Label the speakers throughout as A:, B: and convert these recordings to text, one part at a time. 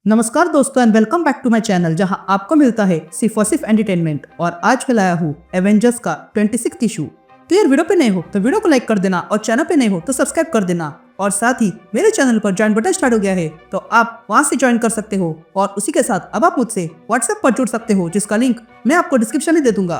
A: नमस्कार दोस्तों and welcome back to my channel जहां आपको मिलता है सिर्फ और सिर्फ एंटरटेनमेंट। और आज मैं लाया हूँ एवेंजर्स का 26 इशू। तो यार वीडियो पे नए हो तो वीडियो को लाइक कर देना और चैनल पे नए हो तो सब्सक्राइब कर देना। और साथ ही मेरे चैनल पर ज्वाइन बटन स्टार्ट हो गया है तो आप वहां से ज्वाइन कर सकते हो। और उसी के साथ अब आप मुझसे व्हाट्सएप पर जुड़ सकते हो जिसका लिंक मैं आपको डिस्क्रिप्शन में दे दूंगा।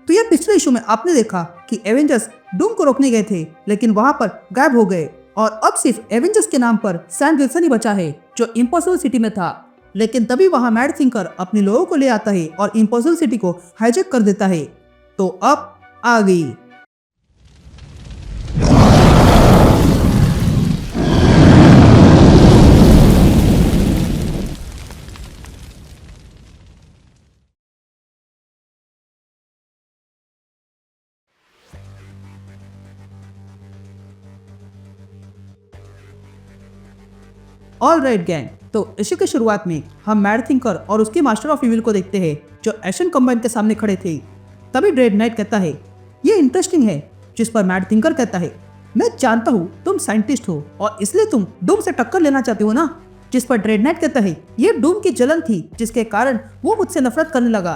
A: तो यार पिछले इशू में आपने देखा कि एवेंजर्स डूम को रोकने गए थे लेकिन वहां पर गायब हो गए और अब सिर्फ एवेंजर्स के नाम पर सैम विल्सन ही बचा है जो इम्पॉसिबल सिटी में था। लेकिन तभी वहां मैड थिंकर अपने लोगों को ले आता है और इम्पॉसिबल सिटी को हाईजैक कर देता है। तो अब आ गई। ऑल राइट गैंग, तो इसी की शुरुआत में हम मैड थिंकर और उसके मास्टर ऑफ इविल को देखते हैं जो एशियन कंबाइन के सामने खड़े थे। तभी ड्रेड नाइट कहता है ये इंटरेस्टिंग है, जिस पर मैड थिंकर कहता है मैं जानता हूँ तुम साइंटिस्ट हो और इसलिए तुम डूम से टक्कर लेना चाहते हो ना। जिस पर ड्रेड नाइट कहता है ये डूम की जलन थी जिसके कारण वो मुझसे नफरत करने लगा।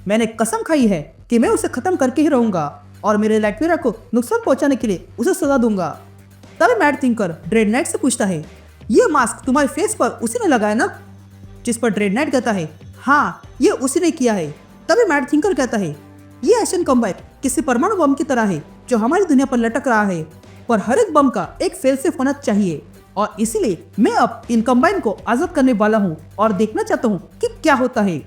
A: मैंने कसम खाई है कि मैं उसे खत्म करके ही रहूंगा और मेरे लैटविरा को नुकसान पहुंचाने के लिए उसे सजा दूंगा। तभी मैड थिंकर ड्रेड नाइट से पूछता है ये मास्क तुम्हारे फेस पर उसी ने लगाया ना। जिस पर ड्रेड नाइट कहता है हाँ ये उसी ने किया है। तभी मैड थिंकर कहता है ये एशियन कंबाइन किसी परमाणु बम की तरह है जो हमारी दुनिया पर लटक रहा है, पर हर एक बम का एक फेल सेफ होना चाहिए और इसीलिए मैं अब इन कंबाइन को आजाद करने वाला हूँ और देखना चाहता हूँ कि क्या होता है।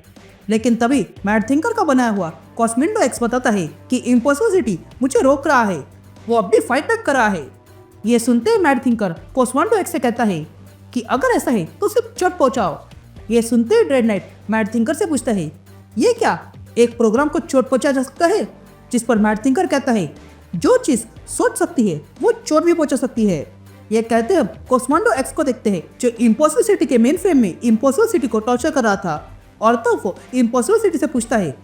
A: लेकिन तभी मैड थिंकर का बनाया हुआ कॉस्मिंडो एक्स बताता है कि इम्पॉसिबल सिटी मुझे रोक रहा है, वो अब भी फाइट बैक कर रहा है। ये सुनते ही मैड थिंकर कॉस्मिंडो एक्स से कहता है कि अगर ऐसा है तो सिर्फ चोट पहुंचाओ। ये सुनते ही ड्रेड नाइट मैड थिंकर से पूछता है ये क्या एक प्रोग्राम को चोट पहुंचा जा सकता है। जिस पर मैड थिंकर कहता है जो चीज सोच सकती है वो चोट भी पहुंचा सकती है। ये कहते हम कॉस्मिंडो एक्स को देखते हैं जो इम्पॉसिबल सिटी के मेन फ्रेम में इम्पॉसिबल सिटी को टॉर्चर कर रहा था। और तो वो इम्पॉसिबल सिटी से पूछता है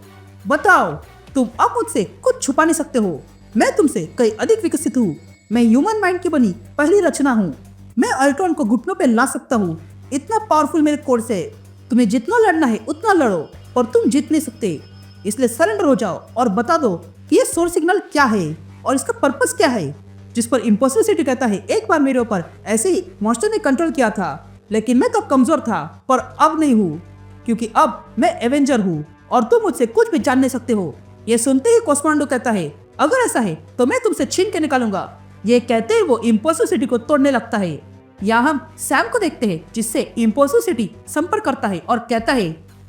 A: बताओ तुम अब मुझसे कुछ छुपा नहीं सकते हो, मैं तुमसे कई अधिक विकसित हूँ, मैं ह्यूमन माइंड की बनी पहली रचना हूँ, मैं अल्ट्रॉन को घुटनों पे ला सकता हूँ, इतना पावरफुल मेरे कोर्स है, तुम्हें जितना लड़ना है उतना लड़ो और तुम जीत नहीं सकते, इसलिए सरेंडर हो जाओ और बता दो कि ये सोर्स सिग्नल क्या है और इसका पर्पस क्या है। जिस पर इम्पॉसिबल सिटी कहता है एक बार मेरे ऊपर ऐसे ही मॉन्स्टर ने कंट्रोल किया था लेकिन मैं तब कमजोर था पर अब नहीं हूँ क्योंकि अब मैं एवेंजर हूँ और तुम मुझसे कुछ भी जान नहीं सकते हो। ये सुनते ही कॉस्मिंडो कहता है अगर ऐसा है तो मैं तुमसे छीन के निकालूंगा। ये कहते ही वो इम्पॉसिबल सिटी को तोड़ने लगता है। यहाँ हम सैम को देखते हैं जिससे इम्पॉसिबल सिटी संपर्क करता है और कहता है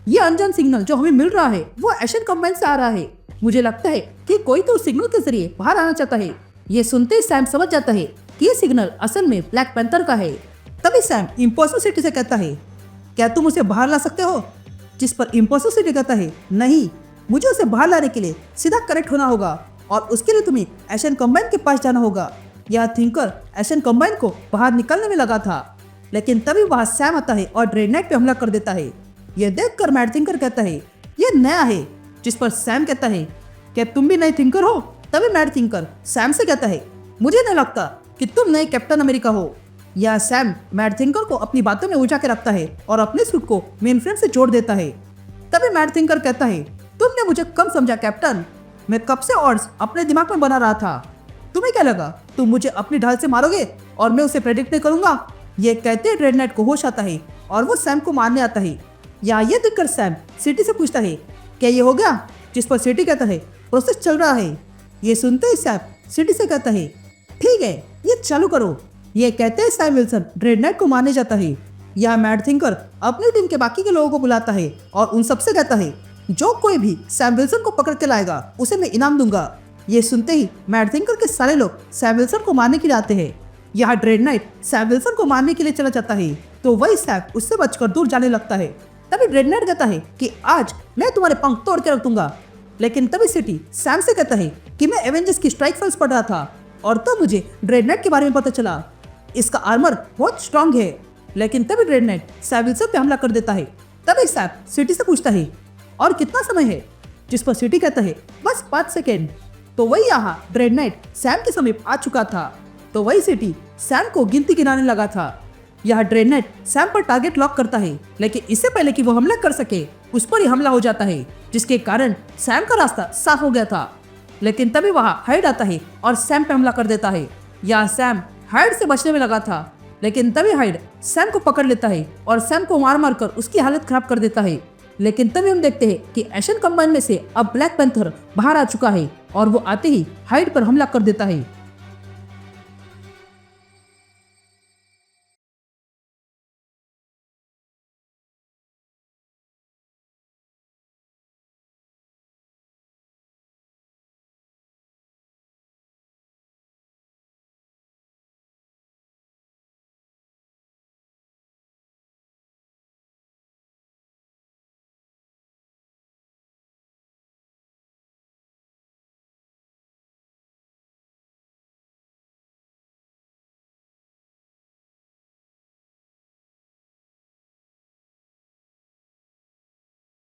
A: ये अनजान सिग्नल जो हमें मिल रहा है वो एशियन कंबाइन से आ रहा है, मुझे लगता है कि कोई तो सिग्नल के जरिए बाहर आना चाहता है। ये सुनते ही सैम समझ जाता है कि ये सिग्नल असल में ब्लैक पैंथर का है। तभी सैम इम्पॉसिबल सिटी से कहता है क्या तुम उसे बाहर ला सकते हो। जिस पर इम्पॉसिबल सिटी कहता है नहीं, मुझे उसे बाहर लाने के लिए सीधा कनेक्ट होना होगा और उसके लिए तुम्हें एशियन कंबाइन के पास जाना होगा। यह थिंकर एशियन कंबाइन को बाहर निकलने में लगा था लेकिन तभी वहां सैम आता है और ड्रेड नाइट पे हमला कर देता है। यह देखकर मैड थिंकर कहता है यह नया है। जिस पर सैम कहता है क्या तुम भी नए थिंकर हो। तभी मैड थिंकर सैम से कहता है मुझे नहीं लगता कि तुम नए कैप्टन अमेरिका हो। यह सैम मैड थिंकर को अपनी बातों में उलझा के रखता है और अपने सूट को मेन फ्रेम से जोड़ देता है। तभी मैड थिंकर कहता है तुमने मुझे कम समझा कैप्टन, मैं कब से ऑड्स अपने दिमाग में बना रहा था, तुम्हें क्या लगा तुम मुझे अपनी ढाल से मारोगे और मैं उसे प्रेडिक्ट नहीं करूंगा। ये कहते ड्रेड नाइट को होश आता है और वो सैम को मारने आता है। या ये देखकर सैम सिटी से पूछता है क्या ये हो गया। जिस पर सिटी कहता है प्रोसेस चल रहा है। ये सुनते ही सैम सिटी से कहता है ठीक है ये चालू करो। ये कहते हैं सैम विल्सन ड्रेड नाइट को मारने जाता है। या मैड थिंकर अपनी टीम के बाकी के लोगों को बुलाता है और उन सबसे कहता है जो कोई भी सैम विल्सन को पकड़ के लाएगा उसे मैं इनाम दूंगा। ये सुनते ही मैड थिंकर के सारे लोग सैम विल्सन को मारने के लिए आते हैं। यहाँ ड्रेड नाइट सैम विल्सन को मारने के लिए चला जाता है तो वही सैम उससे बचकर दूर जाने लगता है। तभी ड्रेड नाइट कहता है कि आज मैं तुम्हारे पंख तोड़ के रख दूंगा। लेकिन तभी सिटी सैम से कहता है कि मैं एवेंजर्स की स्ट्राइक फोर्स पढ़ रहा था और तो मुझे ड्रेड नाइट के बारे में पता चला, इसका आर्मर बहुत स्ट्रांग है। लेकिन तभी ड्रेड नाइट सैम विल्सन पे हमला कर देता है। तभी सैम सिटी से पूछता है और कितना समय है। जिस पर सिटी कहता है बस 5 सेकेंड। तो वही यहाँ ड्रेड नाइट सैम के समीप आ चुका था तो वही सिटी सैम को गिनती गिनाने लगा था। यह ड्रेड नाइट सैम पर टारगेट लॉक करता है, लेकिन इससे पहले कि वो हमला कर सके उस पर ही हमला हो जाता है, जिसके कारण सैम का रास्ता साफ हो गया था। लेकिन तभी वहाँ हाइड आता है और सैम पे हमला कर देता है। यहाँ सैम हाइड से बचने में लगा था, लेकिन तभी हाइड सैम को पकड़ लेता है और सैम को मार मार कर उसकी हालत खराब कर देता है। लेकिन तभी हम देखते हैं कि एशियन कंबाइन में से अब ब्लैक पैंथर बाहर आ चुका है और वो आते ही हाइड पर हमला कर देता है।